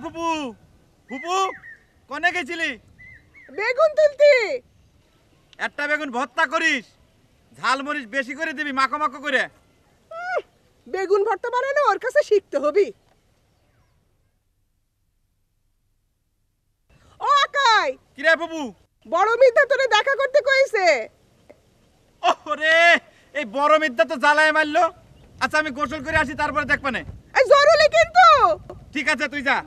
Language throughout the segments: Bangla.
ফুপু ফুপু কোনে গেছিলি? বেগুন তুলতি। একটা বেগুন ভর্তা করিস, ঝাল মরিচ বেশি করে দিবি, মাখো মাখো করে। বেগুন ভর্তা বানানো ওর কাছে শিখতে হবি। ও আকাই, কিরে ফুপু? বড় মিথ্যা তোরে দেখা করতে কইছে। ওরে এই বড় মিথ্যা তো জ্বালায় মারলো। আচ্ছা আমি গোসল করে আসি, তারপরে দেখবানে। এই জরুরি কিন্তু। ঠিক আছে তুই যা।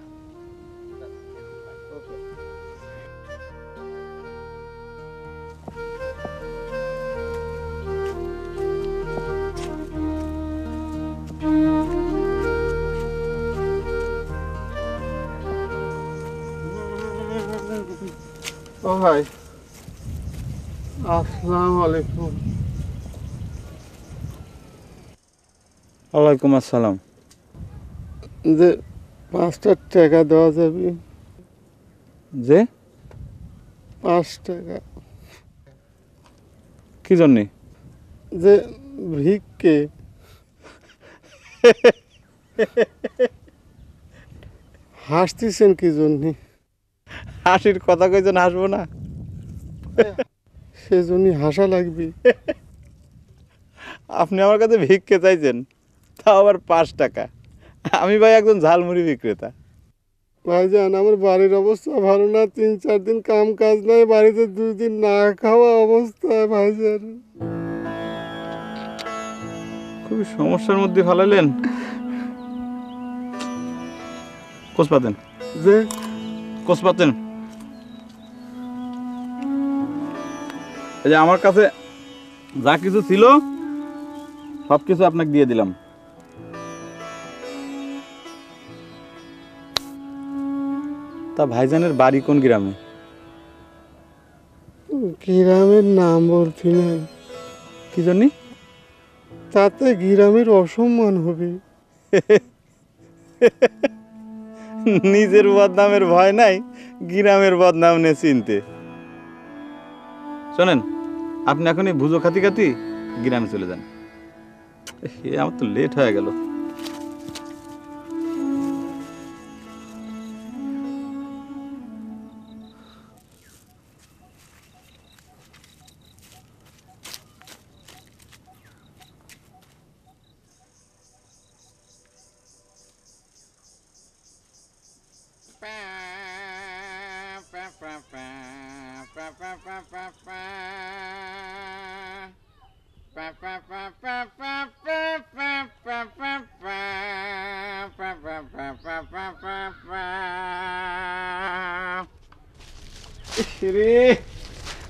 ও ভাই, আসসালামু আলাইকুম। ওয়ালাইকুম আসসালাম। যে 5টা টাকা দেওয়া যাবে? যে 5 টাকা। কি জন্যে? যে ভিক্ষে। হাসতেছেন কি জন্যে? হাসির কথা কইছেন, হাসবো না? সেজন্যই হাসা লাগবে। আপনি আমার কাছে ভিক্ষে চাইছেন, তাও আবার 5 টাকা। আমি ভাই একজন ঝালমুড়ি বিক্রেতা। ভাইজান, আমার বাড়ির অবস্থা ভালো না, 3-4 দিন কাম কাজ নাই, বাড়িতে 2 দিন না খাওয়া অবস্থা ভাইজান। খুবই সমস্যার মধ্যে ফেলালেন। কোষ পাতেন, যে কোষ পাতেন। এই যে আমার কাছে যা কিছু ছিল সব কিছু আপনাকে দিয়ে দিলাম। তা ভাইজানের বাড়ি কোন গ্রামে? গ্রামের নাম বলছি না। কি জন্য? তাতে গ্রামের অসম্মান হবে। নিজের বদনামের ভয় নাই, গ্রামের বদনাম নে চিনতে। শোনেন, আপনি এখন এই ভুজো খাতি খাতি গ্রামে চলে যান। আমার তো লেট হয়ে গেল।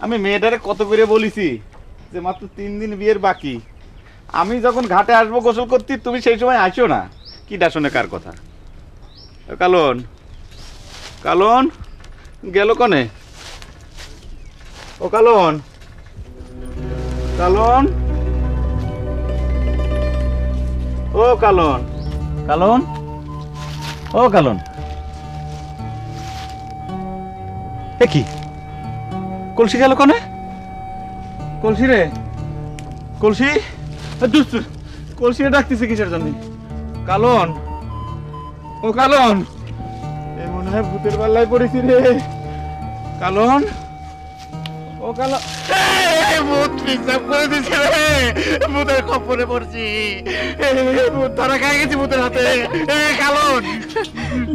আমি মেয়েটারে কত করে বলেছি যে মাত্র 3 দিন বিয়ের বাকি, আমি যখন ঘাটে আসবো গোসল করতে তুমি সেই সময় আসো না। কি ডাশনে কার কথা? কালন কালন গেল কনে? ও কালন, কালন, ও কালন, কালন, ও কালন। এ কি কলসি গেল কনে? কলসি রে, কলসি, কলসি ডাকতেছে কিসের জন্য? কালন, ও কালন, এ মনে হয় ভূতের পাল্লায় পড়েছি রে। কালন, ও কালন, ভূত পিসাব করে দিছে রে, ভূতের খপ্পরে পড়ছি, ভূত ধরা খাই গেছি ভূতের হাতে। কালন,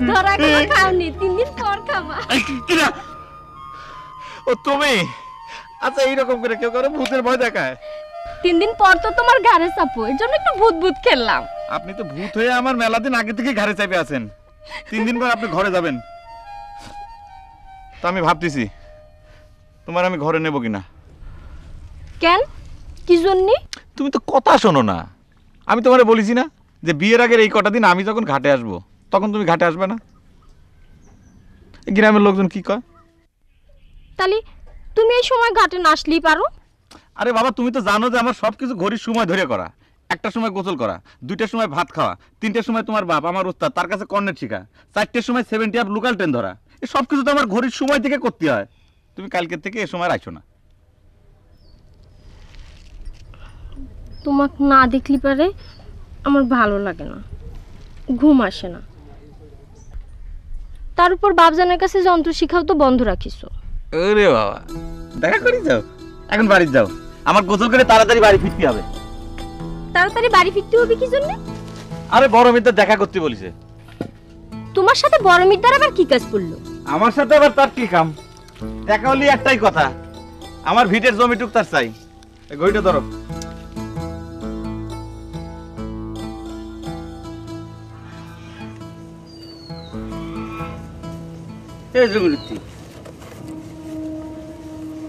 ধরা খাওনি, 3 দিন পর খাবা। কিরা ও তুমি? আচ্ছা এইরকম করে কেউ করে ভূতের ভয় দেখায়? 3 দিন পর তো তোমার ঘরে চাপো, এর জন্য একটু ভূত ভূত খেললাম। আপনি তো ভূত হয়ে আমার মেলা দিন আগে থেকে ঘরে চাপে আছেন, 3 দিন পর আপনি ঘরে যাবেন। তো আমি ভাবতেছি তোমার আমি ঘরে নেব কিনা। কেন, কি জন্য? তুমি তো কথা শোনো না। আমি তোমারে বলেছি না যে বিয়ের আগের এই কটা দিন আমি যখন ঘাটে আসবো তখন তুমি ঘাটে আসবে না। এই গ্রামের লোকজন কি কয়? তাহলে তুমি এই সময় ঘাটে না আসলেই পারো। আরে বাবা, তুমি তো জানো যে আমার সবকিছু ঘড়ির সময় ধরে করা। 1টার সময় গোসল করা, 2টার সময় ভাত খাওয়া, 3টার সময় তোমার বাপ আমার উস্তাদ তার কাছে কর্নেট শিখা, 4টার সময় 70 আপ লোকাল ট্রেন ধরা। এই সব কিছু তো আমার ঘড়ির সময় থেকে করতে হয়। তুমি কালকে থেকে এ সময় আসো না। তোমাকে না দেখলি পারে আমার ভালো লাগে না, ঘুম আসে না। তার উপর বাপজানের কাছে যন্ত্র শিখাও তো বন্ধ রাখিছো। ওরে বাবা, দেখা করি যাও, এখন বাড়ি যাও, আমার গোসল করে তাড়াতাড়ি বাড়ি ফিরতে হবে। তাড়াতাড়ি বাড়ি ফিরতে হবে কি জন্য? আরে বড় মিত্র দেখা করতে বলিছে। তোমার সাথে বড় মিদ্দার আবার কি কাজ পড়লো? আমার সাথে আবার তার কি কাম? দেখা হলি একটাই কথা, আমার ভিটের জমিটুক তার চাই। এই ঘড়িটা ধরো।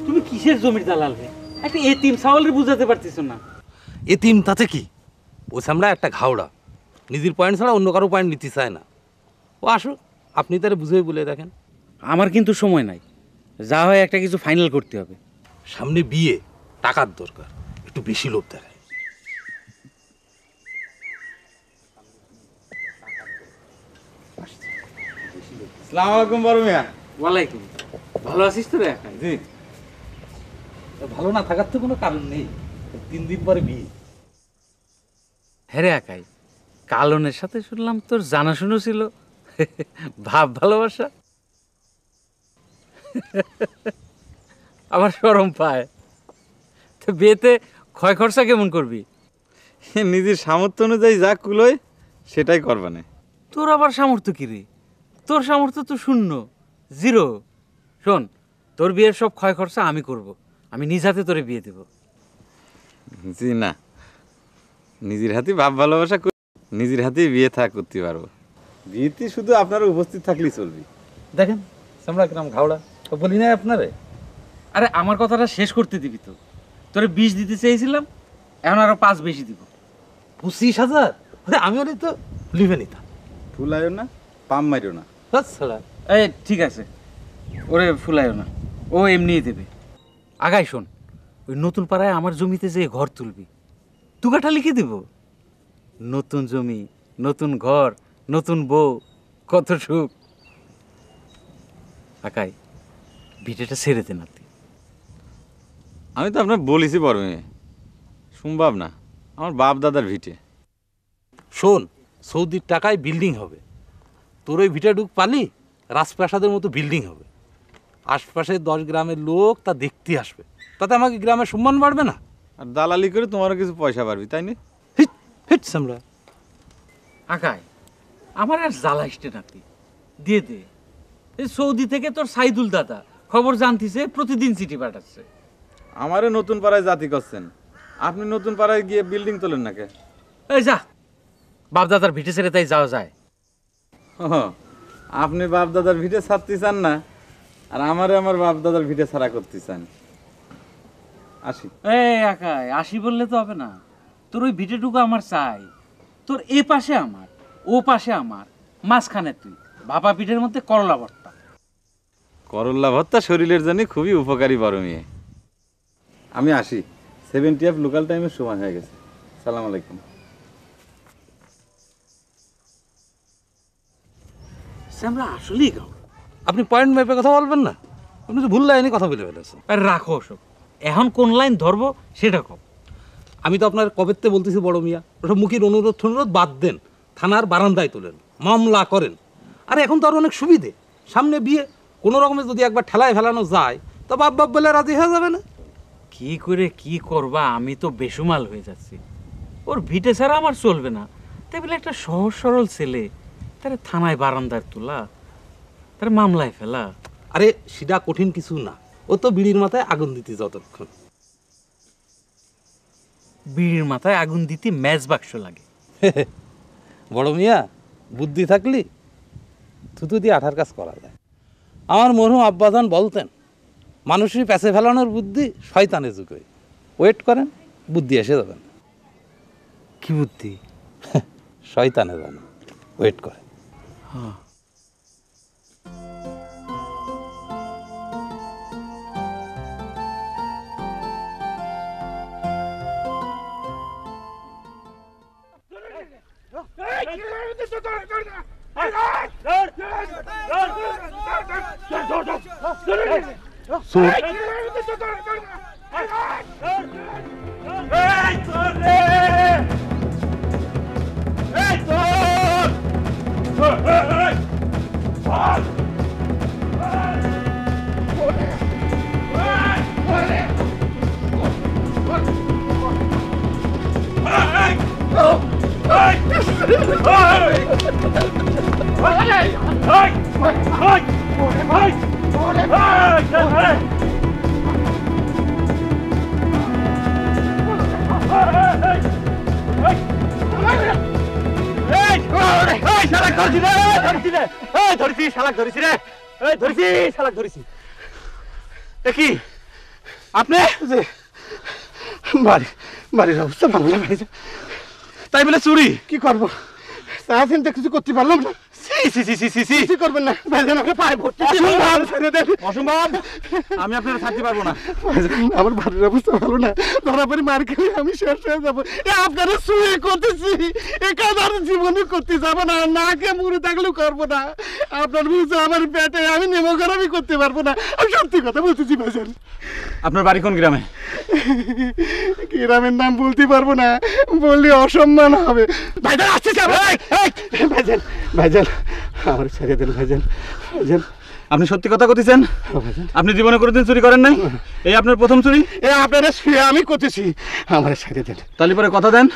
তুমি কিসের জমির দালাল হে? একটা এতিম সাওয়ালের বুঝাতে পারতিস না। এতিম তাতে কি? ও সামরা একটা ঘাওড়া, নিজের পয়েন্ট ছাড়া অন্য কারো পয়েন্ট নিতে চায় না। ও আসুক, আপনি তারা বুঝে বলে দেখেন। আমার কিন্তু সময় নাই, যা হয় একটা কিছু ফাইনাল করতে হবে। সামনে বিয়ে, টাকার দরকার, একটু বেশি লোভ দেখায়। আসসালামু আলাইকুম বড় মিয়া। ওয়ালাইকুম। ভালো আছিস তো রে? জি। ভালো না থাকার তো কোনো কারণ নেই, 3 দিন পরে বিয়ে। হ্যাঁ রে একাই, কালনের সাথে শুনলাম তোর জানাশুনো ছিল, ভাব ভালোবাসা। আবার শরম পায়। তো বিয়েতে ক্ষয় খরচা কেমন করবি? নিজের সামর্থ্য অনুযায়ী যা কুলোয় সেটাই করবানে। তোর আবার সামর্থ্য কি রে? তোর সামর্থ্য তো শূন্য, জিরো। শোন, তোর বিয়ের সব ক্ষয় খরচা আমি করব, আমি নিজ হাতে তোরে বিয়ে দেব। জি না, নিজের হাতে ভাব ভালোবাসা নিজের হাতেই বিয়ে করতে পারবো। বিয়েতে শুধু আপনারা উপস্থিত থাকলেই চলবে। দেখেন সামরা কিরাম ঘাওড়া, তো বলি না আপনারে। আরে আমার কথাটা শেষ করতে দিবি তো? তোরে 20 দিতে চেয়েছিলাম, এখন আরো 5 বেশি দিব। 25,000? আমি ওরে তো লিভে নিতাম। ফুলাইও না, পাম মারিও না। ছাড়া এই ঠিক আছে, ওরে ফুলাইও না, ও এমনিই দেবে। আগাই শোন, ওই নতুন পাড়ায় আমার জমিতে যে ঘর তুলবি, তুগাটা লিখে দেব। নতুন জমি, নতুন ঘর, নতুন বউ, কত সুখ। আকাই, ভিটেটা ছেড়ে দে নাতি। আমি তো আপনার বলেছি বড় মেয়ে, সম্ভব না, আমার বাপ দাদার ভিটে। শোন, সৌদির টাকায় বিল্ডিং হবে, তোর ওই ভিটা ঢুক পালি রাজপ্রাসাদের মতো বিল্ডিং হবে। আশপাশে 10 গ্রামের লোক তা দেখতে আসবে, তাতে আমাকে গ্রামের সম্মান বাড়বে না? আর দালালি করে তোমারও কিছু পয়সা পারবি, তাই না? Hit hit সামরা। আকাই, আমার আর জ্বালাইসটে নাতি, দিয়ে দে। এই সৌদি থেকে তোর সাইদুল দাদা খবর জানতিছে, প্রতিদিন চিঠি পাঠাচ্ছে। আমারে নতুন পাড়ায় জাতি করছেন, আপনি নতুন পাড়ায় গিয়ে বিল্ডিং তোলেন না কে? এই যা, বাপ দাদার ভিটে ছেড়ে তাই যাওয়া যায়? আপনি বাপ দাদার ভিটে ছাড়তে চান না, আর আমারে আমার বাপ দাদার ভিটে ছাড়া করতে চান। আসি। এই একাই, আসি বললে তো হবে না, তোর ওই ভিটেটুকু আমার চাই। তোর এ পাশে আমার, ও পাশে আমার, মাঝখানে তুই, ভাপা পিঠের মধ্যে করলা ভর্তা। করল্লা ভর্তা শরীরের জন্য খুবই উপকারী বড় মেয়ে। আমি আসি, 70 লোকাল টাইমের সময় হয়ে গেছে। সালাম আলাইকুম। আমরা আসলেই গাও। আপনি পয়েন্ট মেপে কথা বলবেন না, আপনি তো ভুল লাইনে কথা বলে ফেলেছেন। আরে রাখো ওসব, এখন কোন লাইন ধরবো সেটা কম। আমি তো আপনার কবেতে বলতেছি বড় মিয়া, ওসব মুখের অনুরোধ বাদ দেন, থানার বারান্দায় তোলেন, মামলা করেন। আর এখন তো আর অনেক সুবিধে, সামনে বিয়ে, কোনো রকমে যদি একবার ঠেলায় ফেলানো যায় তো বাপ বাপ বলে রাজি হয়ে যাবে না? কি করে কি করবা, আমি তো বেসুমাল হয়ে যাচ্ছি। ওর ভিটে ছাড়া আমার চলবে না। তাই বলে একটা সহজ সরল ছেলে, তারা থানায় বারান্দায় তোলা, তার মামলায় ফেলা। আরে সেটা কঠিন কিছু না, ও তো বিড়ির মাথায় আগুন দিতে যতক্ষণ। বিড়ির মাথায় আগুন দিতে ম্যাচ বাক্স লাগে। বড় মিয়া, বুদ্ধি থাকলি থুতু দিয়ে আঠার কাজ করা যায়। আমার মরহুম আব্বাজান বলতেন, মানুষের প্যাঁচে ফেলানোর বুদ্ধি শয়তানের যুগে। ওয়েট করেন, বুদ্ধি এসে যাবেন। কি বুদ্ধি? শয়তানে জানে, ওয়েট করে। Hey! দেখি আপনি বাড়ির অবস্থা ভালো না ভাইজান। তাই বলে চুরি কি করবো সারা চিন্তা কিছু করতে পারলাম না। কিছু করবেন না ভাইজান, আমাকে পায়ে ভর্তি ছেড়ে দেন। অসম্ভব, আমি আপনার থাকতে পারবো না। ভাইজান, আমার বাড়ির অবস্থা ভালো না, ধরা পড়ি মার খেলে আমি শেষ হয়ে যাবো। আপনারা শুয়ে করতেছি, এ কাজ আর জীবনে করতে যাবো না, না খেয়ে মরে থাকলেও করবো না। আপনার বুঝতে আমার পেটে আমি নেমোগ্রামই করতে পারবো না। আমি সত্যি কথা বলতেছি ভাইজান। আপনার বাড়ি কোন গ্রামে? গ্রামের নাম বলতে পারবো না, বললে অসম্মান হবে। ভাইজান আসছে ভাইজান, ভাইজান আমার ছেড়ে দেন ভাইজান। ভাইজান আপনি সত্যি কথা কইতেছেন? আপনি জীবনে কোনোদিন চুরি করেন নাই? এই আপনার প্রথম চুরি? আপনারা শুয়ে আমি করতেছি, আমার ছেড়ে দেন। তাহলে পরে কথা দেন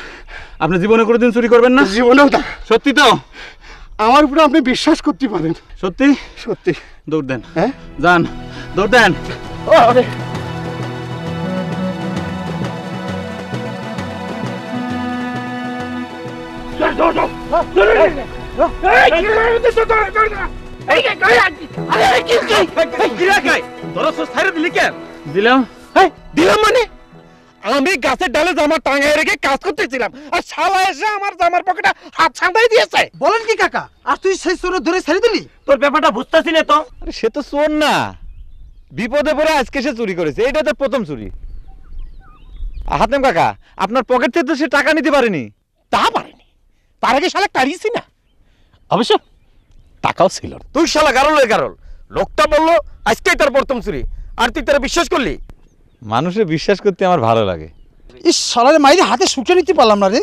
আপনি জীবনে কোনোদিন চুরি করবেন না? জীবনেও না। সত্যি তো? আমার উপরে আপনি বিশ্বাস করতে পারেন? সত্যি? সত্যি। দৌড় দেন। হ্যাঁ যান, দৌড় দেন। দিলাম দিলাম মানে আমি গাছের ডালে জামা টাঙায় রেখে কাজ করতেছিলাম, আর শালা এসে আমার জামার পকেটে হাত ছাঁদাই দিয়েছে। বলেন কি কাকা, আর তুই সেই চোর ধরে ছেড়ে দিলি? তোর ব্যাপারটা বুঝতেছি না তো। আরে সে তো চোর না, বিপদে পড়ে আজকে সে চুরি করেছে, এটা তো প্রথম চুরি। হাতেম কাকা, আপনার পকেট থেকে তো সে টাকা নিতে পারেনি। তা পারেনি, তার আগে শালা কারিয়েছি না, অবশ্য টাকাও ছিল। তুই শালা গারলের গারল, লোকটা বললো আজকেই তার প্রথম চুরি, আর তুই তারা বিশ্বাস করলি? মানুষের বিশ্বাস করতে আমার ভালো লাগে। ইস শালারে মাইরে হাতে শুকে নিতে পারলাম না রে,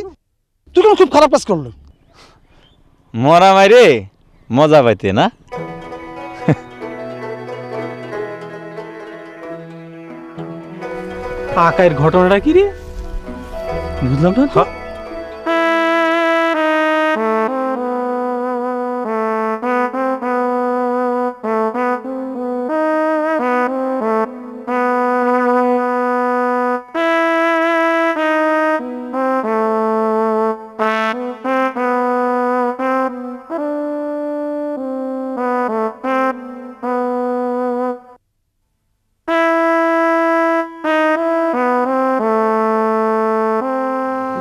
তুই কেন খুব খারাপ কাজ করলো। মরা মাইরে মজা পাইতে না? আকায়ের ঘটনাটা কি রে? বুঝলাম না তো।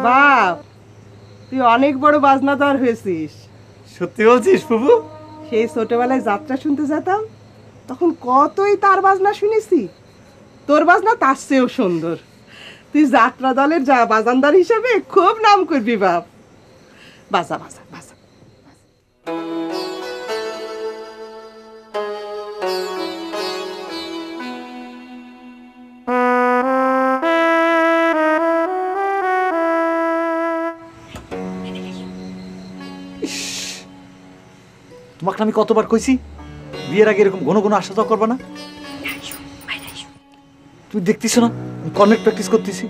বাপ, তুই অনেক বড় বাজনাদার হয়েছিস। সত্যি বলছিস ফুপু? সেই ছোটবেলায় যাত্রা শুনতে যেতাম, তখন কতই তার বাজনা শুনেছি। তোর বাজনা তার চেয়েও সুন্দর। তুই যাত্রা দলের যা বাজানদার হিসেবে খুব নাম করবি বাপ। বাজা বাজা বাজা। তোমাকে আমি কতবার কইছি বিয়ের আগে এরকম ঘন ঘন আসা যাওয়া করবা না? তুমি দেখতেছো না আমি কর্নেট প্র্যাকটিস করতেছি।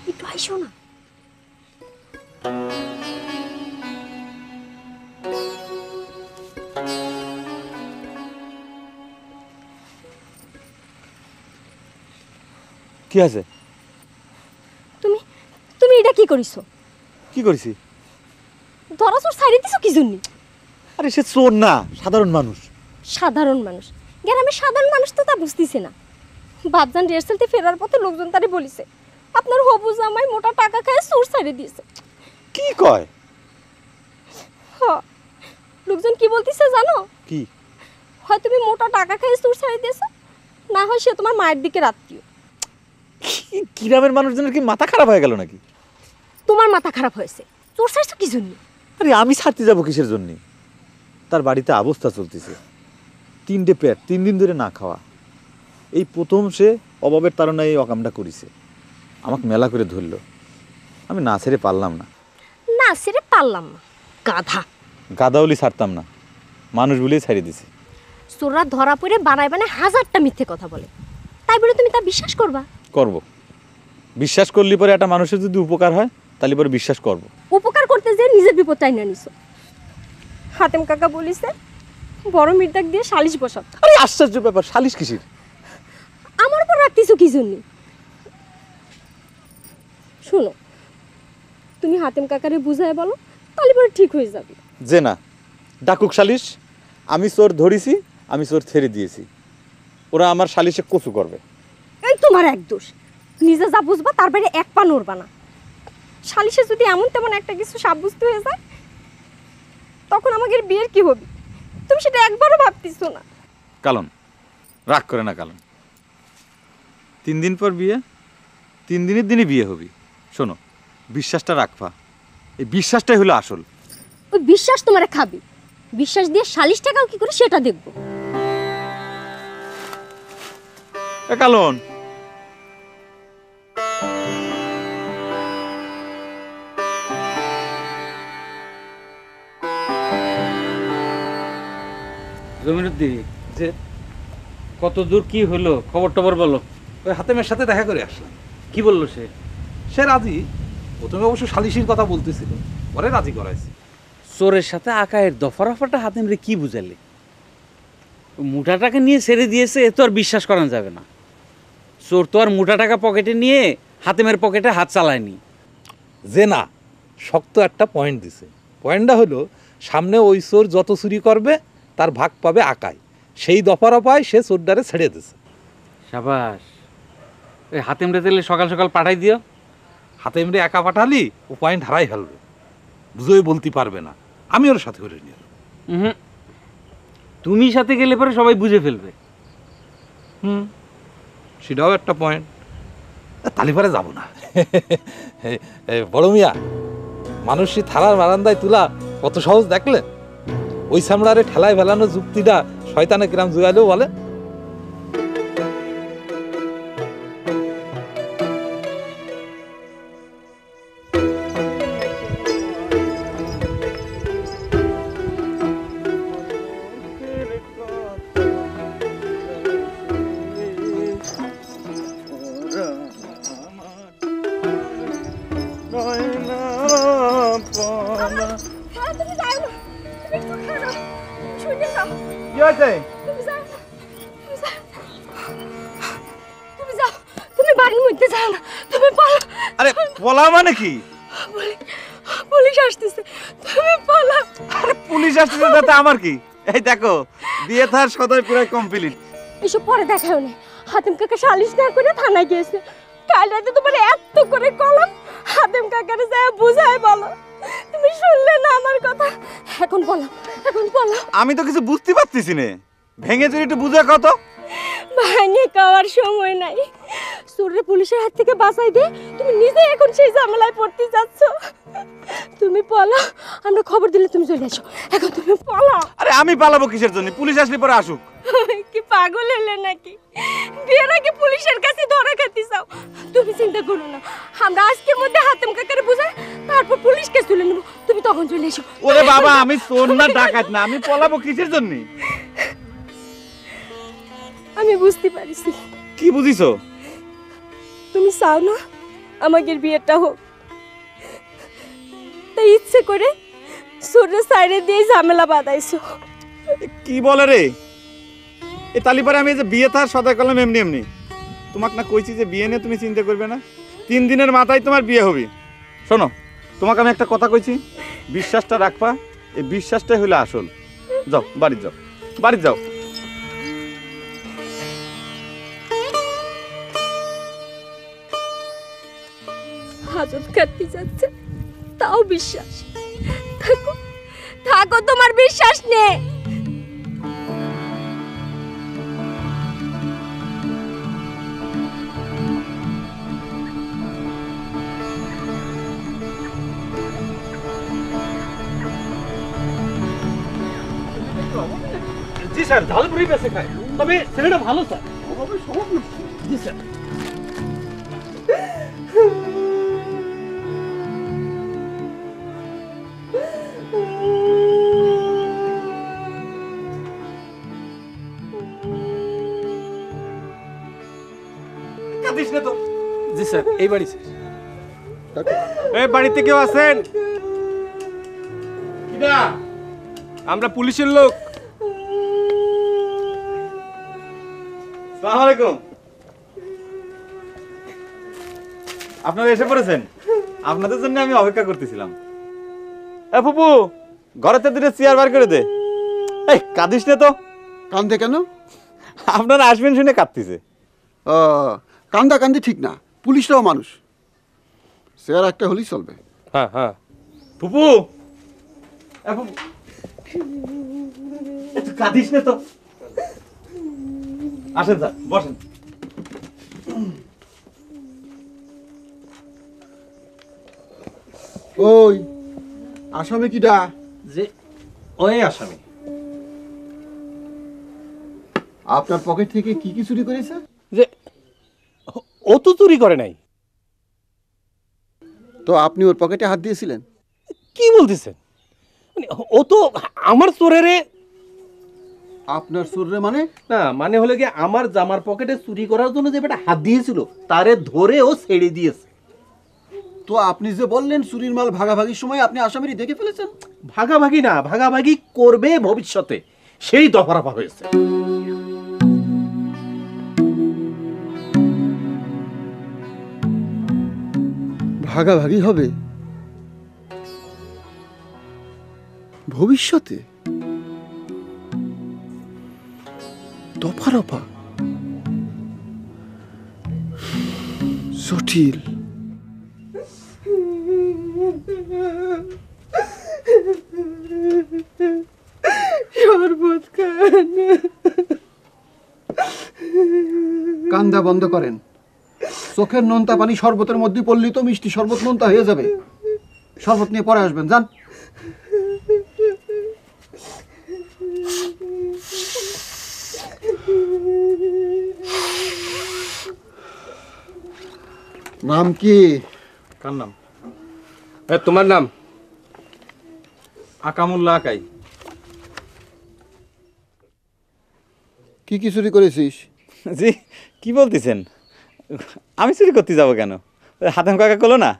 একটু আইসো না। কি আছে? তুমি তুমি এটা কি করিছো? কি করেছি? ধরা চোর ছাড়িয়ে দিছো কি জন্য? আরে সে চোর না, সাধারণ মানুষ। সাধারণ মানুষ? গ্রামের সাধারণ মানুষ তো তা বুঝতেছে না। বাপজান রিহার্সালতে ফেরার পথে লোকজন তারে বলিছে আপনার হবু জামাই মোটা টাকা খায় চোর ছাড়িয়ে দিয়েছে। কি কয়? লোকজন কি বলতিছে জানো? কি? হয় তুমি মোটা টাকা খায় চোর ছাড়িয়ে দিয়েছো, না হয় সে তোমার মায়ের দিকে আত্মীয়। গ্রামের মানুষজনের কি মাথা খারাপ হয়ে গেল নাকি? তোমার মাথা খারাপ হয়েছে। চোর ছাড়ছো কি জন্য? আরে আমি ছাড়তে যাবো কিসের জন্য? তার বাড়িতে অবস্থা চলতেছে, 3টে পেট 3 দিন ধরে না খাওয়া। এই প্রথম সে অভাবের তাড়নায় এই অকামটা করেছে। আমাকে মেলা করে ধরলো, আমি না ছেড়ে পারলাম না। না ছেড়ে পারলাম না? গাধা। গাদাউলি ছাড়তাম না, মানুষ বলেই ছাড়িয়ে দিছে। চোররা ধরা পড়ে বানায় বানায় হাজারটা মিথ্যে কথা বলে, তাই বলে তুমি তা বিশ্বাস করবা? করব। বিশ্বাস করলে পরে একটা মানুষের যদি উপকার হয় তাহলে পরে বিশ্বাস করব। উপকার করতে যেয়ে নিজের বিপদ টাইনা নিছো। হাতেম কাকা বলিছে বড় মির্দাক দিয়ে সালিশ বসাত। আরে আশ্চর্য ব্যাপার, সালিশ কিসের? আমার উপর রাখতেছো কি জন্য? শোনো, তুমি হাতেম কাকারে বুঝায় বলো, তাহলে পরে ঠিক হয়ে যাবে। যে না, ডাকুক সালিশ। আমি চোর ধরেছি, আমি চোর ছেড়ে দিয়েছি, ওরা আমার সালিশে কচু করবে। এই তোমার এক দোষ, নিজে যা বুঝবা তার বাইরে এক পা নড়বা না। সালিশে যদি এমন তেমন একটা কিছু সাব্যস্ত হয়ে যায়, তখন আমাদের বিয়ের কি হবে তুমি সেটা একবারও ভাবতেছো না। কালন, রাগ করে না কালন। 3 দিন পর বিয়ে, 3 দিনের দিনই বিয়ে হবি। শোনো, বিশ্বাসটা রাখবা, এই বিশ্বাসটাই হলো আসল। ওই বিশ্বাস তোমারে খাবে, বিশ্বাস দিয়ে সালিশ টাকাও কি করে সেটা দেখবো। এ কালন, জমিরুদ্দি, যে কত দূর কি হলো, খবর টবর বলো। ওই হাতেমের সাথে দেখা করে আসলাম। কি বললো সে? সে রাজি। প্রথমে অবশ্য সালিশির কথা বলতেছিল, পরে রাজি করাইছি। চোরের সাথে আকায়ের দফারফাটা হাতেম রে কি বুঝালে? মোটা টাকা নিয়ে ছেড়ে দিয়েছে, এ তো আর বিশ্বাস করানো যাবে না। চোর তো আর মোটা টাকা পকেটে নিয়ে হাতেমের পকেটে হাত চালায়নি। যে না, শক্ত একটা পয়েন্ট দিছে। পয়েন্টটা হলো, সামনে ওই চোর যত চুরি করবে তার ভাগ পাবে আকায়। সেই দফারফায় সে চোরডারে ছেড়ে দিছে। সাবাস। ওই হাতেম রে তাহলে সকাল সকাল পাঠাই দিও। হাতেমরে একা পাঠালি ও পয়েন্ট হারাই ফেলবে, বুঝোই বলতে পারবে না। আমি ওর সাথে করে নিয়ে এলাম। হুম, তুমি সাথে গেলে পরে সবাই বুঝে ফেলবে। সেটাও একটা পয়েন্ট। তালিপারে যাব না। বড় মিয়া, মানুষই থানার বারান্দায় তুলা কত সহজ দেখলেন? ওই সামড়ারে ঠেলায় ফেলানো যুক্তিটা শয়তানে কিরাম জুয়ালেও বলে। কি হয়েছে? তুমি বাড়ির মধ্যে যাও না, তুমি পালা। আরে পলা মানে কি? পুলিশ আসতেছে, তুমি পালা। আরে পুলিশ আসছে তাতে আমার কি? এই দেখো, বিয়ে থার সদাই পুরো কমপ্লিট। এসব পরে দেখাও না। হাতেম কাকা সালিশ না করে থানায় গিয়েছে। কাল রাতে তোমার এত করে কলম, হাতেম কাকারে যায় বুঝায় বলো। তুমি শুনলে না আমার কথা। এখন বলো, এখন বলো। আমি তো কিছু বুঝতে পারতেছি না, ভেঙে চুরি একটু বুঝে কত। ভাঙে খাওয়ার সময় নাই। চোরে পুলিশের হাত থেকে বাঁচাই দিয়ে তুমি নিজে এখন সেই ঝামেলায় পড়তে যাচ্ছ। তুমি পালা, আমরা খবর দিলে তুমি চলে আসো। এখন তুমি পালা। আরে আমি পালাবো কিসের জন্য? পুলিশ আসলে পরে আসুক। কি পাগল হলে নাকি? বিয়ের আগে পুলিশের কাছে ধরা খেতে চাও? তুমি চিন্তা করো না, আমরা আজকের মধ্যে হাতেম কাকারে বুঝাই তারপর পুলিশকে তুলে নেবো। তুমি তখন চলে এসো। ওরে বাবা, আমি চোর না ডাকাত না, আমি পলাবো কিসের জন্য? আমি বুঝতে পারিছি। কি বুঝিছো? তুমি চাও না আমাদের বিয়েটা হোক, তাই ইচ্ছে করে চোরের সাইডে দিয়ে ঝামেলা বাঁধাইছো। কি বলে রে? এই তালিপারে আমি যে বিয়ে থার সদাই করলাম এমনি এমনি। তোমাকে না কইছি যে বিয়ে নিয়ে তুমি চিন্তা করবে না, 3 দিনের মাথায় তোমার বিয়ে হবে। শোনো, তোমাকে আমি একটা কথা কইছি, বিশ্বাসটা রাখবা। এই বিশ্বাসটাই হলো আসল। যাও বাড়ি যাও, বাড়ি যাও। হাজত কাটতে যাচ্ছে, তাও বিশ্বাস। থাকো, থাকো, তোমার বিশ্বাস নেই। জি স্যার, ঝালপুরি বেঁচে খায়, তবে ছেলেটা ভালো স্যার। জি স্যার। কাঁদিস না তো। জি স্যার, এই বাড়ি স্যার। এই বাড়িতে কেউ আছেন? আমরা পুলিশের লোক। আসসালামু আলাইকুম। আপনারা এসে পড়েছেন? আপনাদের জন্য আমি অপেক্ষা করতেছিলাম। এ ফুপু, ঘরেতে দুটো চেয়ার বার করে দে। এই কাঁদিস না তো। কান্দে কেন? আপনারা আসবেন শুনে কাঁদতেছে। কান্দা কান্দি ঠিক না, পুলিশরাও মানুষ, চেয়ার একটা হলেই চলবে। হ্যাঁ হ্যাঁ। ফুপু, এ ফুপু, একটু কাঁদিস না তো। আসেন স্যার, বসেন। ওই আসামে কিডা? যে ওই আসামি। আপনার পকেট থেকে কি কি চুরি করেছে? যে ও তো চুরি করে নাই। তো আপনি ওর পকেটে হাত দিয়েছিলেন? কি বলতেছেন? মানে ও তো আমার চোরেরে। আপনার চোররে মানে? না মানে হলো কি আমার জামার পকেটে চুরি করার জন্য যে বেটা হাত দিয়েছিল তারে ধরে ও ছেড়ে দিয়েছে। তো আপনি যে বললেন চুরির মাল ভাগাভাগির সময় আপনি আসামিরি দেখে ফেলেছেন? ভাগাভাগি না, ভাগাভাগি করবে ভবিষ্যতে, সেই দফারফা হয়েছে। ভাগাভাগি হবে ভবিষ্যতে? দফারফা জটিল। শরবত খান। কান্দা বন্ধ করেন। চোখের নোনতা পানি শরবতের মধ্যে পড়লি তো মিষ্টি শরবত নোনতা হয়ে যাবে। শরবত নিয়ে পরে আসবেন, যান। নাম কি? কার নাম? তোমার নাম? আকামুল্লাহ আকাই। কি কি চুরি করেছিস? জি, কি বলতেছেন? আমি চুরি করতে যাব কেন? হাতেম কাকা কলো না,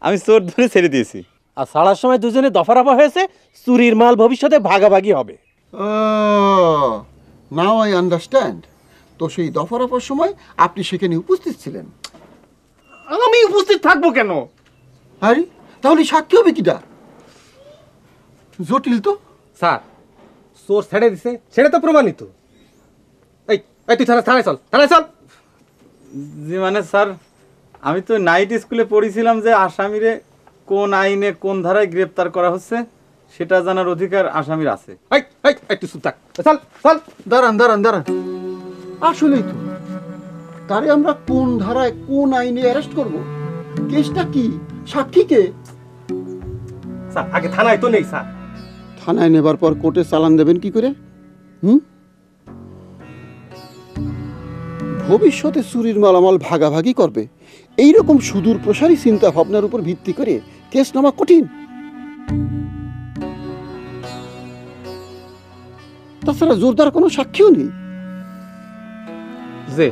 আমি চোর ধরে ছেড়ে দিয়েছি। আর ছাড়ার সময় দুজনে দফারফা হয়েছে, চুরির মাল ভবিষ্যতে ভাগাভাগি হবে। Now I understand. তো সেই দফারফার সময় আপনি সেখানে উপস্থিত ছিলেন? আমি উপস্থিত থাকবো কেন? আরে তাহলে সাক্ষী হবে কিটা? জটিল তো। স্যার, চোর ছেড়ে দিছে, সেটা তো প্রমাণিত। এই এই তুই থানায় চল, থানায় চল। জি মানে স্যার, আমি তো নাইট স্কুলে পড়েছিলাম যে আসামিরে কোন আইনে কোন ধারায় গ্রেপ্তার করা হচ্ছে সেটা জানার অধিকার আসামির আছে। এই এই এই তুই চুপ থাক, চল চল। দাঁড়ান দাঁড়ান দাঁড়ান, আসলেই তো তারে আমরা কোন ধারায় কোন আইনে অ্যারেস্ট করব? কেসটা কি? সাক্ষী কে? স্যার আগে থানায় তো নেই স্যার। থানায় নেবার পর কোর্টে চালান দেবেন কি করে? ভবিষ্যতে চুরির মালামাল ভাগাভাগি করবে, এইরকম সুদূর প্রসারী চিন্তা ভাবনার উপর ভিত্তি করে কেস নামা কঠিন। তাছাড়া জোরদার কোনো সাক্ষীও নেই। যে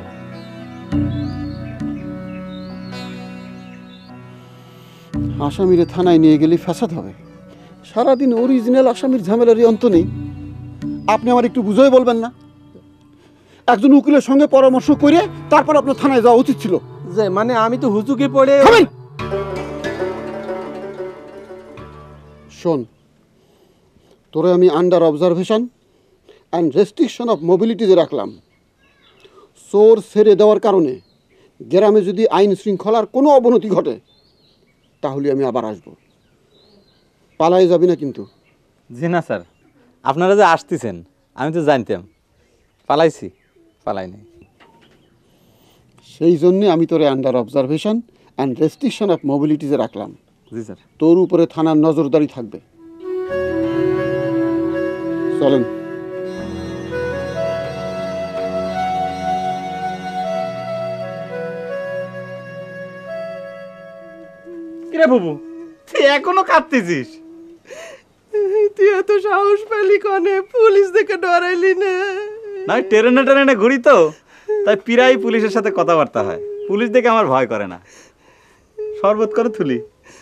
আসামিরে থানায় নিয়ে গেলে ফ্যাসাদ হবে। সারাদিন অরিজিনাল আসামির ঝামেলারই অন্ত নেই। আপনি আমার একটু বুঝাই বলবেন না? একজন উকিলের সঙ্গে পরামর্শ করে তারপর আপনার থানায় যাওয়া উচিত ছিল। যে মানে আমি তো হুজুকে পড়ে। শোন, তোরে আমি under observation and restriction of মোবিলিটিতে রাখলাম। চোর ছেড়ে দেওয়ার কারণে গ্রামে যদি আইন শৃঙ্খলার কোনো অবনতি ঘটে তাহলে আমি আবার আসব। পালাই যাবি না কিন্তু। জি না স্যার, আপনারা যে আসতেছেন আমি তো জানতাম। পালাইছি? পালাই নাই। সেই জন্যে আমি তোরে under observation and restriction of মোবিলিটিতে রাখলাম। জি স্যার। তোর উপরে থানার নজরদারি থাকবে। চলেন। কিরে বাবু, তুই এখনো কাঁদতেছিস? তুই এত সাহস পেলি কনে? পুলিশ দেখে ডরাইলি না? না, আমি ট্রেনে ট্রেনে ঘুরি তো, তাই প্রায় পুলিশের সাথে কথাবার্তা হয়। পুলিশ দেখে আমার ভয় করে না। শরবত করে তুলি।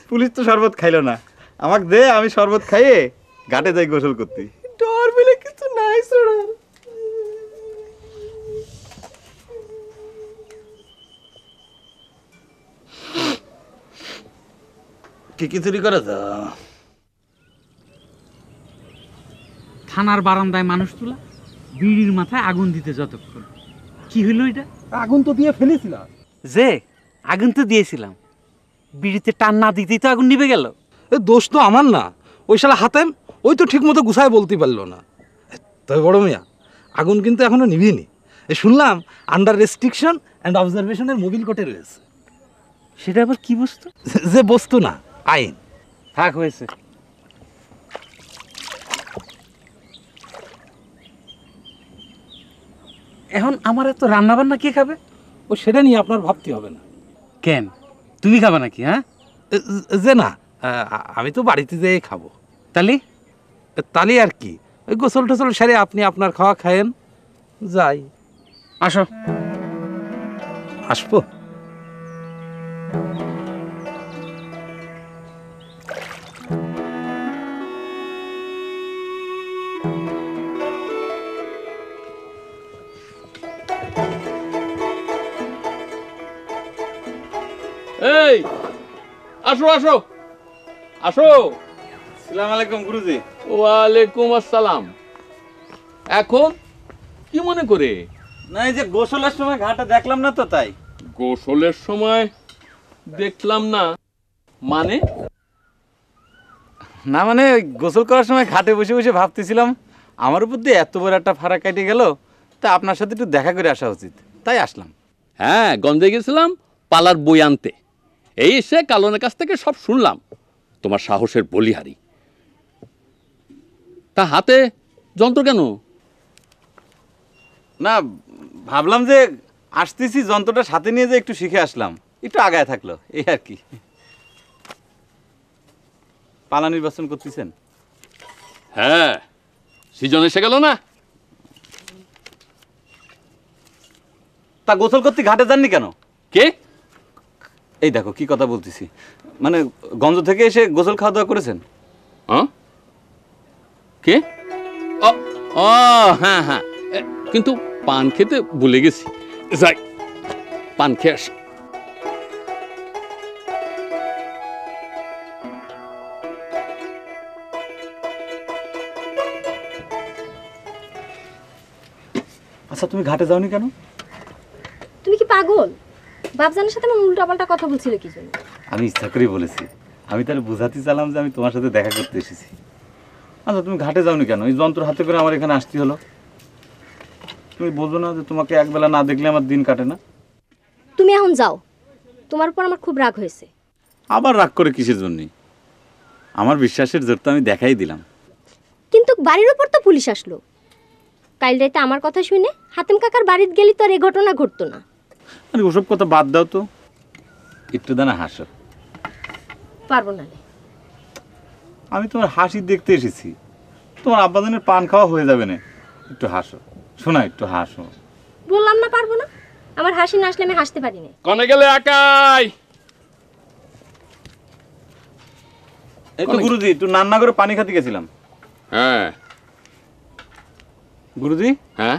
পুলিশ তো শরবত খাইলো না, আমাকে দে, আমি শরবত খাইয়ে ঘাটে যাই গোসল করতে। ডর বলে কিছু নাই ছোড়ার। কি কি চুরি করে তো? থানার বারান্দায় মানুষ তোলা, বিড়ির মাথায় আগুন দিতে যতক্ষণ। কি হইল এটা? আগুন তো দিয়ে ফেলেছিলাম। যে আগুন তো দিয়েছিলাম, বিড়িতে টান না দিতেই তো আগুন নিভে গেল। এ দোষ তো আমার না, ওই শালা হাতেম, ওই তো ঠিক মতো গুছায় বলতে পারলো না। তবে বড় মিয়া, আগুন কিন্তু এখনো নিভিনি। শুনলাম আন্ডার রেস্ট্রিকশন অ্যান্ড অবজারভেশনের মোবিল কোর্টে রয়েছে। সেটা আবার কি বস্তু? যে বস্তু না, আইন। থাক, হয়েছে। এখন আমার এত রান্না বান্না কে খাবে? ও সেটা নিয়ে আপনার ভাবতে হবে না। কেন, তুমি খাবে নাকি? হ্যাঁ, যে না, আমি তো বাড়িতে যেয়ে খাবো। তাহলে তাহলে আর কি, ওই গোসল টোসল সেরে আপনি আপনার খাওয়া খায়েন, যাই। আসো। আসবো। এই আসো আসো আসো। আসসালামু আলাইকুম গুরুজি। ওয়ালাইকুম আসসালাম। এখন কি মনে করে? না, এই যে গোসলের সময় ঘাটে দেখলাম না তো, তাই। গোসলের সময় দেখলাম না মানে? না মানে, ওই গোসল করার সময় ঘাটে বসে বসে ভাবতেছিলাম আমার উপর দিয়ে এত বড় একটা ফারাক কেটে গেল, তা আপনার সাথে একটু দেখা করে আসা উচিত, তাই আসলাম। হ্যাঁ, গঞ্জে গেছিলাম পালার বই আনতে। এই এসে কালনের কাছ থেকে সব শুনলাম, তোমার সাহসের বলিহারি। তা হাতে যন্ত্র কেন? না, ভাবলাম যে আসতেছি যন্ত্রটা সাথে নিয়ে যে একটু শিখে আসলাম, একটু আগায় থাকলো, এই আর কি। পালা নির্বাচন করতেছেন? হ্যাঁ, সিজন এসে গেল না। তা গোসল করতে ঘাটে যাননি কেন? কে? এই দেখো কি কথা বলতেছি, মানে গঞ্জ থেকে এসে গোসল খাওয়া দাওয়া করেছেন? কে? ও হ্যাঁ হ্যাঁ, কিন্তু পান খেতে ভুলে গেছি। যাই, পান খেয়ে আসি। আচ্ছা, তুমি ঘাটে যাওনি কেন? তুমি কি পাগল? বাপজানের সাথে আমার উল্টাপাল্টা কথা বলছিলে কি জন্য? আমি ইচ্ছা করেই বলেছি, আমি তাহলে বুঝাতে চাইলাম যে আমি তোমার সাথে দেখা করতে এসেছি। আচ্ছা, তুমি ঘাটে যাওনি কেন? এই যন্ত্র হাতে করে আমার এখানে আসতে হলো। তুমি বোঝো না যে তোমাকে একবেলা না দেখলে আমার দিন কাটে না? তুমি এখন যাও, তোমার উপর আমার খুব রাগ হয়েছে। আবার রাগ করে কিসের জন্য? আমার বিশ্বাসের জোর তো আমি দেখাই দিলাম। কিন্তু বাড়ির উপর তো পুলিশ আসলো। কাল রাতে আমার কথা শুনে হাতেম কাকার বাড়িতে গেলি তো আর এই ঘটনা ঘটতো না। আরে ওসব কথা বাদ দাও তো, একটু দানা হাসো। পারবো না। আমি তোমার হাসি দেখতে এসেছি, তোমার আব্বাজানের পান খাওয়া হয়ে যাবে না, একটু হাসো। শোনা, একটু হাসো। বললাম না পারবো না, আমার হাসি না আসলে আমি হাসতে পারি না। কনে গেলে একাই? এই তো গুরুজি, একটু রান্না করে পানি খাতে গেছিলাম। হ্যাঁ। গুরুজি, হ্যাঁ,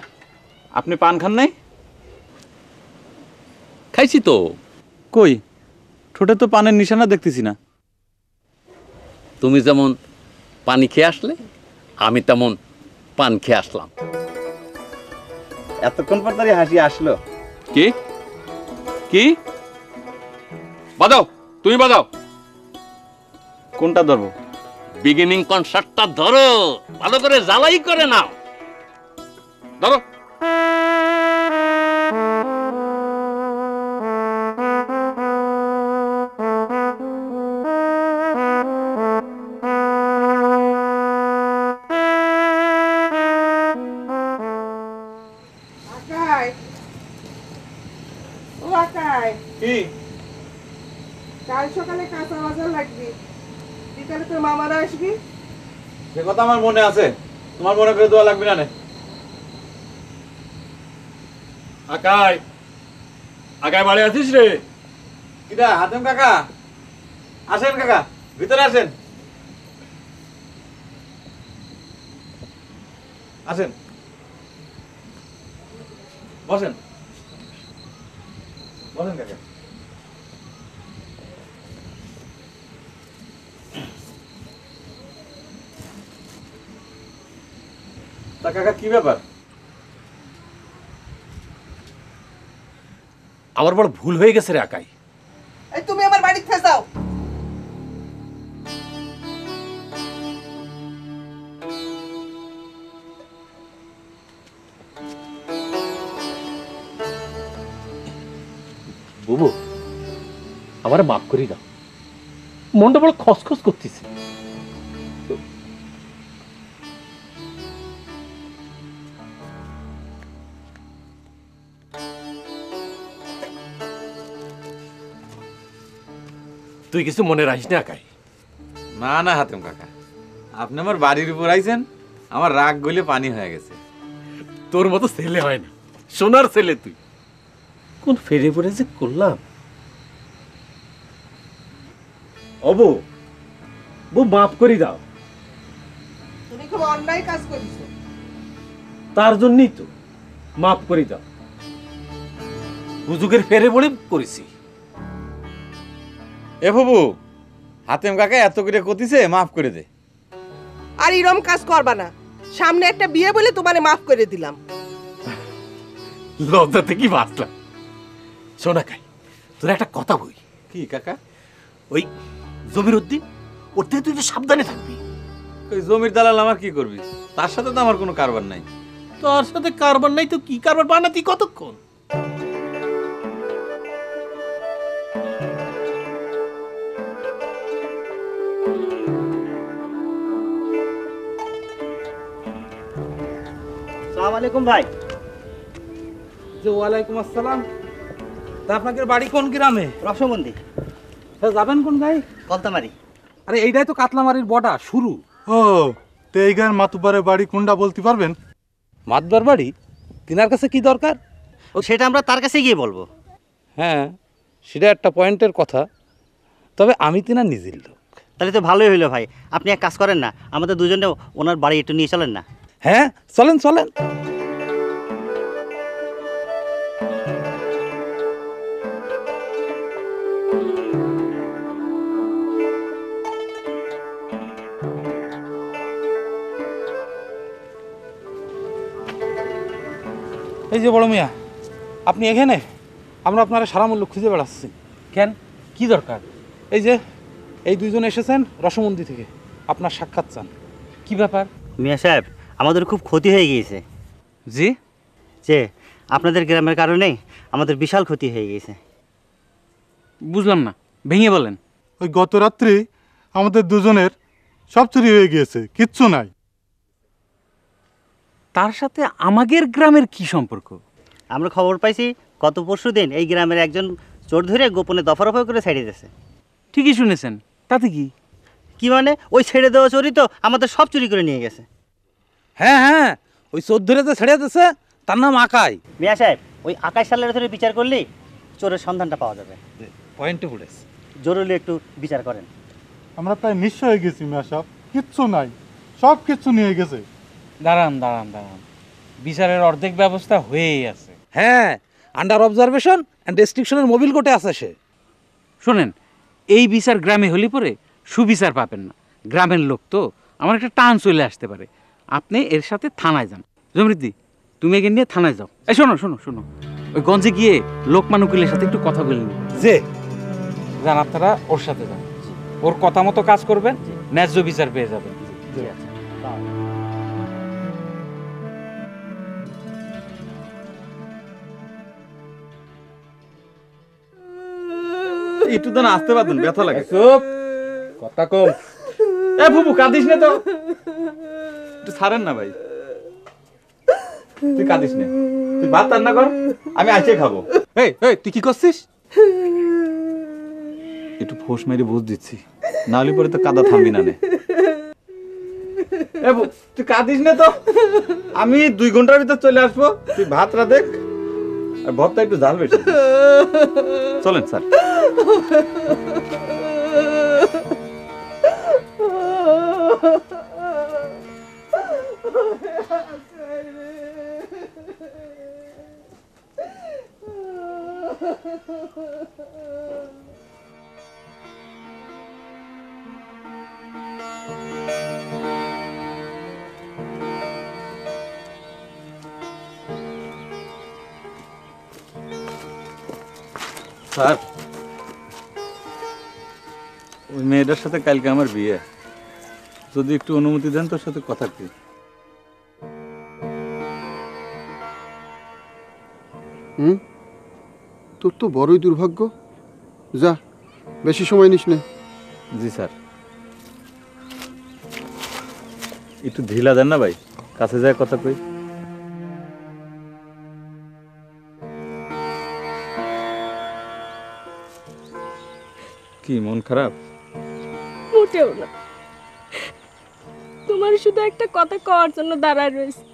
আপনি পান খান নাই? খাইছি তো। কই, ঠোঁটে তো পানের নিশানা দেখতেছি না। তুমি যেমন পানি খেয়ে আসলে, আমি তেমন পান খেয়ে আসলাম। এতক্ষণ পর তারই হাসি আসলো। কি কি? বাজাও, তুমি বাজাও। কোনটা ধরবো? বিগিনিং কনসার্টটা ধরো, ভালো করে জ্বালাই করে নাও। ধরো। আকাই, ও আকাই, কি? কাল সকালে কাঁচা বাজার লাগবে, বিকালে তোর মামারা আসবি। সে কথা আমার মনে আছে, তোমার মনে করে দেওয়া লাগবে না। আকাই, আকাই বাড়ি আছিস রে? কিরা হাতেম কাকা? আসেন কাকা, ভিতরে আসেন। আসেন, বসেন বসেন কাকা। তা কাকা কি ব্যাপার? আমার বড় ভুল হয়ে গেছে রে আকাই। এই তুমি আমার বাড়িতে যাও। বুবু, আমার মাফ করি দাও, মনটা বড় খসখস করতেছে। তুই কিছু মনে রাখিস না আকাই। না না হাতেম কাকা, আপনি আমার বাড়ির উপর আইছেন, আমার রাগ গলে পানি হয়ে গেছে। তোর মতো ছেলে হয় না, সোনার ছেলে তুই। কোন ফেরে পড়ে যে করলাম। অবু, বউ মাফ করি দাও। তুমি খুব অন্যায় কাজ করেছো। তার জন্যই তো মাফ করি দাও। হুজুগের ফেরে পড়ে করেছি। এ বাবু, হাতেম কাকা এত করে কতিছে, মাফ করে দে। আর এরম কাজ করবা না। সামনে একটা বিয়ে বলে তোমারে মাফ করে দিলাম। লজ্জাতে কি বাঁচলাম। শোনা খাই, তোর একটা কথা বই। কি কাকা? ওই জমির উদ্দিন, ওর থেকে তুই একটু সাবধানে থাকবি। ওই জমির দালাল আমার কি করবি? তার সাথে তো আমার কোনো কারবার নাই। তোর সাথে কারবার নাই তো কি কারবার বানাতি কতক্ষণ? আসসালামু আলাইকুম ভাই। যে ওয়ালাইকুম আসসালাম। তা আপনাদের বাড়ি কোন গ্রামে? রসমন্দি। যাবেন কোন গায়ে? কলতামারি। আরে এইটাই তো কাতলামারির বটা শুরু। ও তো এই গান মাতুবারের বাড়ি কোনটা বলতে পারবেন? মাতবার বাড়ি? তিনার কাছে কি দরকার? ও সেটা আমরা তার কাছে গিয়ে বলবো। হ্যাঁ, সেটা একটা পয়েন্টের কথা, তবে আমি তিনার নিজের লোক। তাহলে তো ভালোই হইলো ভাই। আপনি এক কাজ করেন না, আমাদের দুজনে ওনার বাড়ি একটু নিয়ে চলেন না। হ্যাঁ চলেন চলেন। এই যে বড় মিয়া, আপনি এখানে? আমরা আপনারা সারা মূল্য খুঁজে বেড়াচ্ছি। কেন, কি দরকার? এই যে এই দুইজন এসেছেন রসমন্দি থেকে, আপনার সাক্ষাৎ চান। কি ব্যাপার? মিয়া সাহেব, আমাদের খুব ক্ষতি হয়ে গিয়েছে। জি? যে আপনাদের গ্রামের কারণে আমাদের বিশাল ক্ষতি হয়ে গিয়েছে। বুঝলাম না, ভেঙে বলেন। ওই গত রাত্রি আমাদের দুজনের সব চুরি হয়ে গিয়েছে, কিচ্ছু নাই। তার সাথে আমাদের গ্রামের কি সম্পর্ক? আমরা খবর পাইছি গত পরশু দিন এই গ্রামের একজন চোর ধরে গোপনে দফারফা করে ছেড়ে দিয়েছে। ঠিকই শুনেছেন, তাতে কি? কি মানে? ওই ছেড়ে দেওয়া চোরই তো আমাদের সব চুরি করে নিয়ে গেছে। হ্যাঁ হ্যাঁ, ওই চোদ্দরে তো ছেড়ে দিয়েছে, তার নাম আকাই। মিয়া সাহেব, ওই আকাশ সালের ধরে বিচার করলেই চোরের সন্ধানটা পাওয়া যাবে। পয়েন্টে পড়েছে। জরুরি একটু বিচার করেন। আমরা প্রায় নিঃস্ব হয়ে গেছি মিয়া সাহেব, কিচ্ছু নাই, সব কিচ্ছু নিয়ে গেছে। দাঁড়ান দাঁড়ান দাঁড়ান, বিচারের অর্ধেক ব্যবস্থা হয়েই আছে। হ্যাঁ, আন্ডার অবজারভেশন অ্যান্ড রেস্ট্রিকশনের মোবিল কোর্টে আছে সে। শোনেন, এই বিচার গ্রামে হলে পরে সুবিচার পাবেন না। গ্রামের লোক তো, আমার একটা টান চলে আসতে পারে। আপনি এর সাথে থানায় যান। সমৃদ্ধি, তুমি একে নিয়ে থানায় যাও। এই শোনো শোনো শোনো, ওই গঞ্জে গিয়ে লোকমান উকিলের সাথে একটু কথা বলে নিন। যে যান, আপনারা ওর সাথে যান, ওর কথা মতো কাজ করবেন, ন্যায্য বিচার পেয়ে যাবেন। একটু তো আসতে পারতেন, ব্যথা লাগে। চুপ, কথা কম। এ বুবু, কাঁদিস না তো, একটু ছাড়েন না ভাই। তুই কাঁদিস না, তুই ভাত রান্না কর, আমি আসে খাবো। এই এই তুই কি করছিস? একটু ফোঁস মেরে বুঝ দিচ্ছি, নাহলে পরে তো কাদা থামবি না। তুই কাঁদিস না তো, আমি 2 ঘন্টার ভিতর চলে আসবো। তুই ভাত রাঁধে, আর ভর্তা একটু ঝাল বেশি। চলেন স্যার। স্যার, ওই মেয়েটার সাথে কালকে আমার বিয়ে, যদি একটু অনুমতি দেন তোর সাথে কথা কি? তোর তো বড়ই দুর্ভাগ্য। যা, বেশি সময় নিস না। জি স্যার। একটু ঢিলা দেন না ভাই, কাছে যায় কথা কই। কি মন খারাপ? মোটেও না, তোমার শুধু একটা কথা কওয়ার জন্য দাঁড়ায় রয়েছে।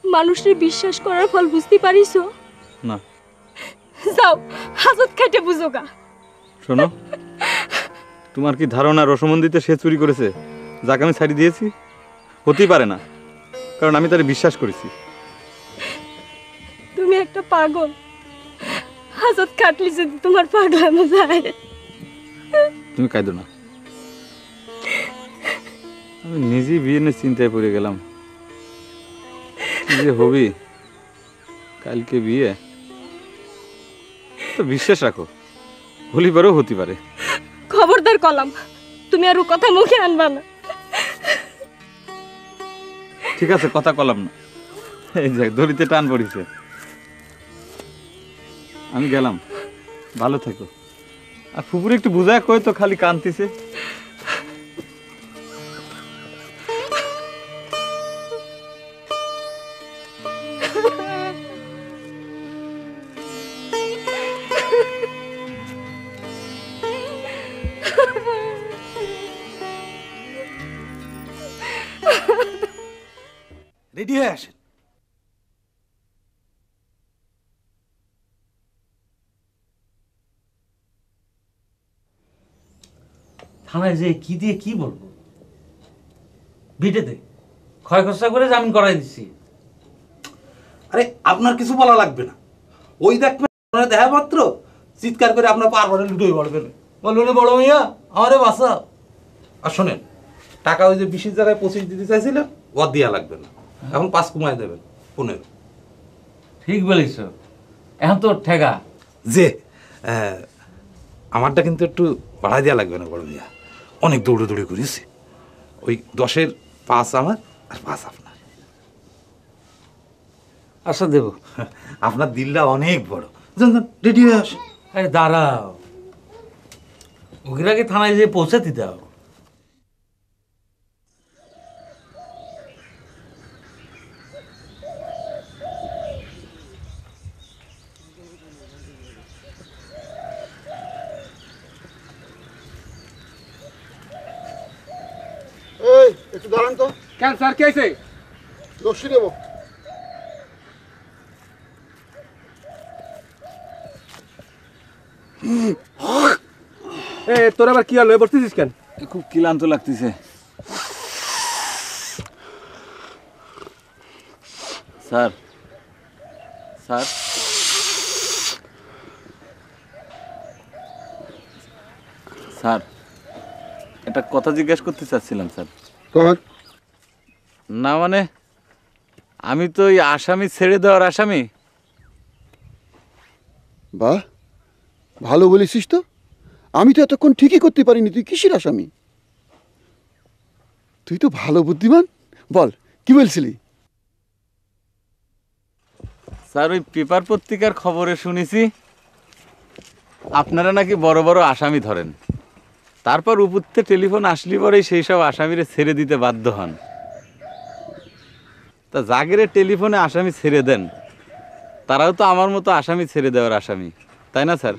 মানুষের বিশ্বাস করার ফল বুঝতে পারিস না? যাও হাজত খাইতে বুঝো গা। শোনো, তোমার কি ধারণা রসমন্দিতে সে চুরি করেছে যাকে আমি ছাড়ি দিয়েছি? হতেই পারে না, কারণ আমি তারে বিশ্বাস করেছি। তুমি একটা পাগল, হাজত খাটলি যদি তোমার পাগলামো যায়। তুমি কাঁদো না, আমি নিজেই বিয়ে নিয়ে চিন্তায় পড়ে গেলাম। কি যে হবি, কালকে বিয়ে, তো বিশ্বাস রাখো হলি পারেও হতে পারে। খবরদার কলাম, তুমি আর ও কথা মুখে আনবা না। ঠিক আছে, কথা কলাম না। এই যে দড়িতে টান পড়িছে, আমি গেলাম, ভালো থেকো। আর ফুপুরে একটু বুঝায় কই তো, খালি কান্তিছে। রেডি হয়ে আসেন। থানায় যে কি দিয়ে কি বলবো? বিটেতে ক্ষয় খরচা করে জামিন করাই দিচ্ছি। আরে আপনার কিছু বলা লাগবে না, ওই দেখবেন দেখা মাত্র চিৎকার করে আপনার পারবারে লুটোই পড়বেন, বলবেন বড় মিয়া আমারে বাঁচা। আর শোনেন, টাকা ওই যে 20 জায়গায় 25 দিতে চাইছিলেন, ও দেওয়া লাগবে না, এখন 5 কমায় দেবেন, 15। ঠিক বলিস, এখন তো ঠেকা যে আমারটা কিন্তু একটু বাড়াই দেওয়া লাগবে না বড় মিয়া, অনেক দৌড়ে করেছি। ওই 10-এর 5 আমার আর 5 আপনার। আচ্ছা দেব। আপনার দিলটা অনেক বড়। যান রেডি হয়ে আসে। আরে দাঁড়াও, ওকে আগে থানায় যেয়ে পৌঁছাতে দাও। এই একটু দাঁড়ান তো। কেন স্যার, কি হয়েছে? রশ্মি নেবো। তোর আবার কি হলো, বসতেছিস কেন? খুব ক্লান্ত লাগতেছে স্যার। স্যার, স্যার একটা কথা জিজ্ঞেস করতে চাচ্ছিলাম স্যার। না মানে, আমি তো এই আসামি ছেড়ে দেওয়ার আসামি। বাহ, ভালো বলেছিস তো। আমি তো এতক্ষণ ঠিকই করতে পারিনি, তুই কিসের আসামি? তুই তো ভালো বুদ্ধিমান। বল কি বলছিলি? স্যার, ওই পেপার পত্রিকার খবরে শুনেছি আপনারা নাকি বড় বড় আসামি ধরেন, তারপর উপরতে টেলিফোন আসলি পরেই সেই সব আসামিরে ছেড়ে দিতে বাধ্য হন। তা জাগিরে টেলিফোনে আসামি ছেড়ে দেন, তারাও তো আমার মতো আসামি ছেড়ে দেওয়ার আসামি, তাই না স্যার?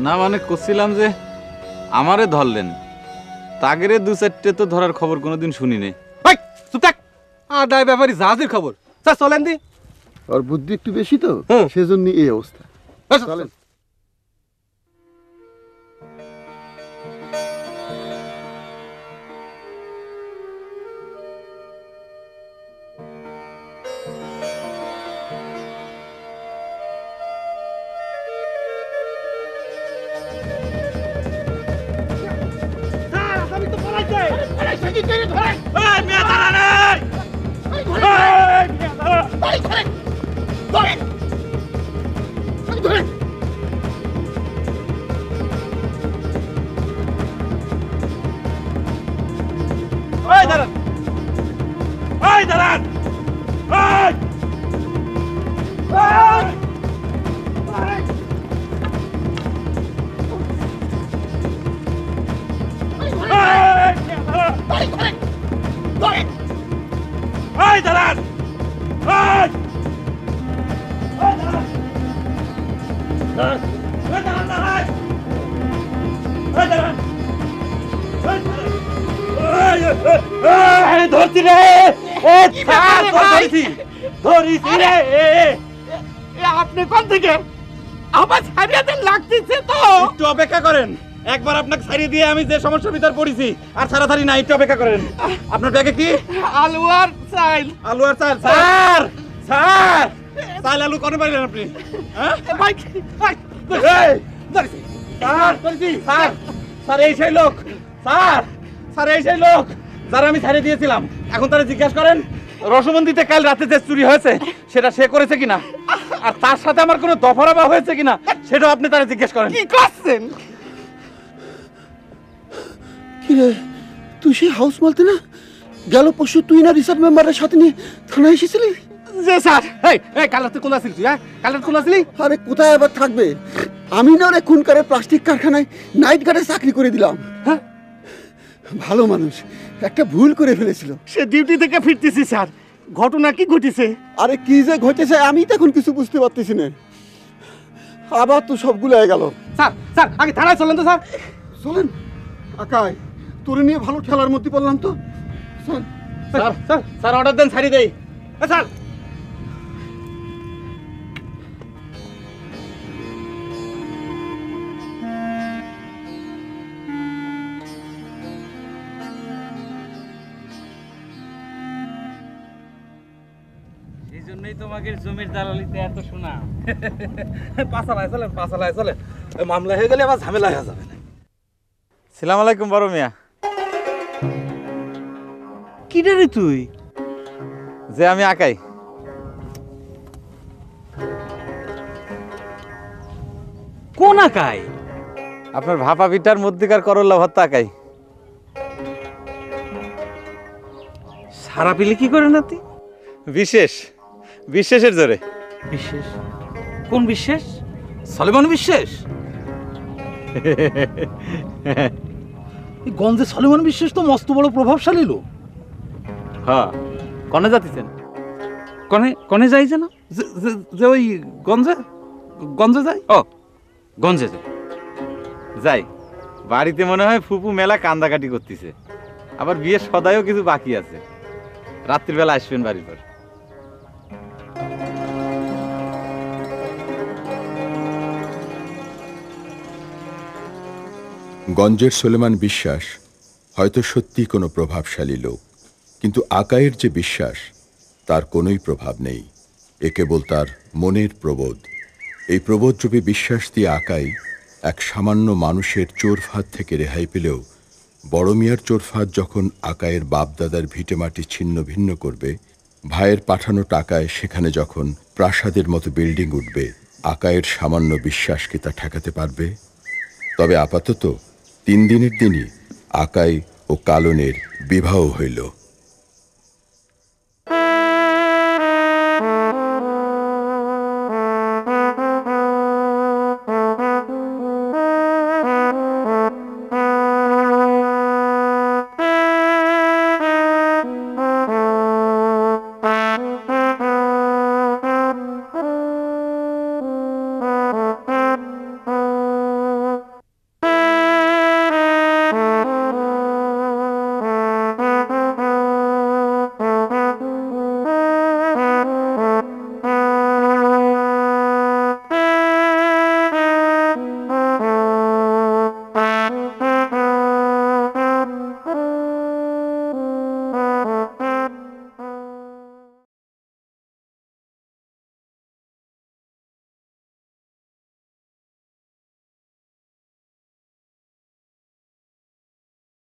না মানে করছিলাম যে আমারে ধরলেন, তাগেরে 2-4টে তো ধরার খবর কোনোদিন শুনি নে। চুপ থাক, আদায় ব্যাপারী জাহাজের খবর। স্যার চলেন দি। ওর বুদ্ধি একটু বেশি তো, সেজন্য এই অবস্থা। চলেন। ধরছি রে, ধরিছি রে। আপনি কোন থেকে আমার ছাড়িয়ে দেন লাগতেছে তো। একটু অপেক্ষা করেন, একবার আপনাকে ছাড়িয়ে দিয়ে আমি যে সমস্যার ভিতর পড়েছি আর ছাড়াছাড়ি না, একটু অপেক্ষা করেন। আপনার ব্যাগে কি? আলু আর চাল। আলু আর চাল? স্যার স্যার, চাল আলু কনে পাইলেন আপনি? ভাই স্যার স্যার এই সেই লোক, স্যার স্যার এই সেই লোক যারা আমি ছাড়িয়ে দিয়েছিলাম। এখন তারা জিজ্ঞাসা করেন রসমন্দিতে কাল রাতে যে চুরি হয়েছে সেটা সে করেছে কিনা, আর তার সাথে আমার কোনো দফারাবা হয়েছে কিনা সেটাও আপনি তারা জিজ্ঞেস করেন। কি করছেন? কিরে তুই সেই হাউস মালতে না গেল পরশু তুই না রিসার্ভ মেম্বারের সাথে নিয়ে থানায় এসেছিলি? যে স্যার, এই কাল রাতে কোন আসলি তুই? কাল রাতে কোন আসলি? আরে কোথায় আবার থাকবে, আমি না ওরে খুনকারে প্লাস্টিক কারখানায় নাইট গার্ডে চাকরি করে দিলাম। হ্যাঁ, ভালো মানুষ, একটা ভুল করে ফেলেছিল। সে ডিউটি থেকে ফিরতেছি স্যার। ঘটনা কি ঘটেছে? আরে কি যে ঘটেছে আমি তো এখন কিছু বুঝতে পারতেছি না। আবার তো সবগুলো হয়ে গেল। স্যার স্যার আগে থানায় চলেন তো স্যার। চলেন আকাই, তোরে নিয়ে ভালো খেলার মধ্যে পড়লাম তো। চল স্যার স্যার স্যার অর্ডার দেন, ছাড়িয়ে দেই। স্যার এই জন্যই তোমাকে জমির দালালিতে এত শোনা। পাশালায় চলে মামলা হয়ে গেলে আবার ঝামেলা হয়ে যাবে। সালাম আলাইকুম বড় মিয়া। কি রে তুই? যে আমি আকাই। কোন আকাই? আপনার ভাপা পিঠার মধ্যেকার করল্লা ভর্তা আকাই। সারা পেলে কি করে না তুই? বিশেষ, বিশেষের জোরে। বিশেষ? কোন বিশেষ? সলেমান বিশ্বাস? এই গঞ্জে সলেমান বিশ্বাস তো মস্ত বড় প্রভাবশালী লোক। হ্যাঁ, কনে যাচ্ছেন? কনে কনে যাই যেন? যে ওই গঞ্জে যায়। ও গঞ্জে যাই। যাই, বাড়িতে মনে হয় ফুপু মেলা কান্দাকাটি করতেছে, আবার বিয়ের সদাইও কিছু বাকি আছে। রাত্রিবেলা আসবেন বাড়ির পর। গঞ্জের সুলেমান বিশ্বাস হয়তো সত্যি কোনো প্রভাবশালী লোক, কিন্তু আকাইয়ের যে বিশ্বাস তার কোনোই প্রভাব নেই। এ কেবল তার মনের প্রবোধ। এই প্রবোধরূপী বিশ্বাস দিয়ে আকাই এক সামান্য মানুষের চোরফাঁদ থেকে রেহাই পেলেও বড় মিয়ার চোরফাঁদ যখন আকাইয়ের বাপদাদার ভিটেমাটি ছিন্ন ভিন্ন করবে, ভাইয়ের পাঠানো টাকায় সেখানে যখন প্রাসাদের মতো বিল্ডিং উঠবে, আকাইয়ের সামান্য বিশ্বাস কি তা ঠেকাতে পারবে? তবে আপাতত 3 দিনের দিনই আকাই ও কালনের বিবাহ হইল।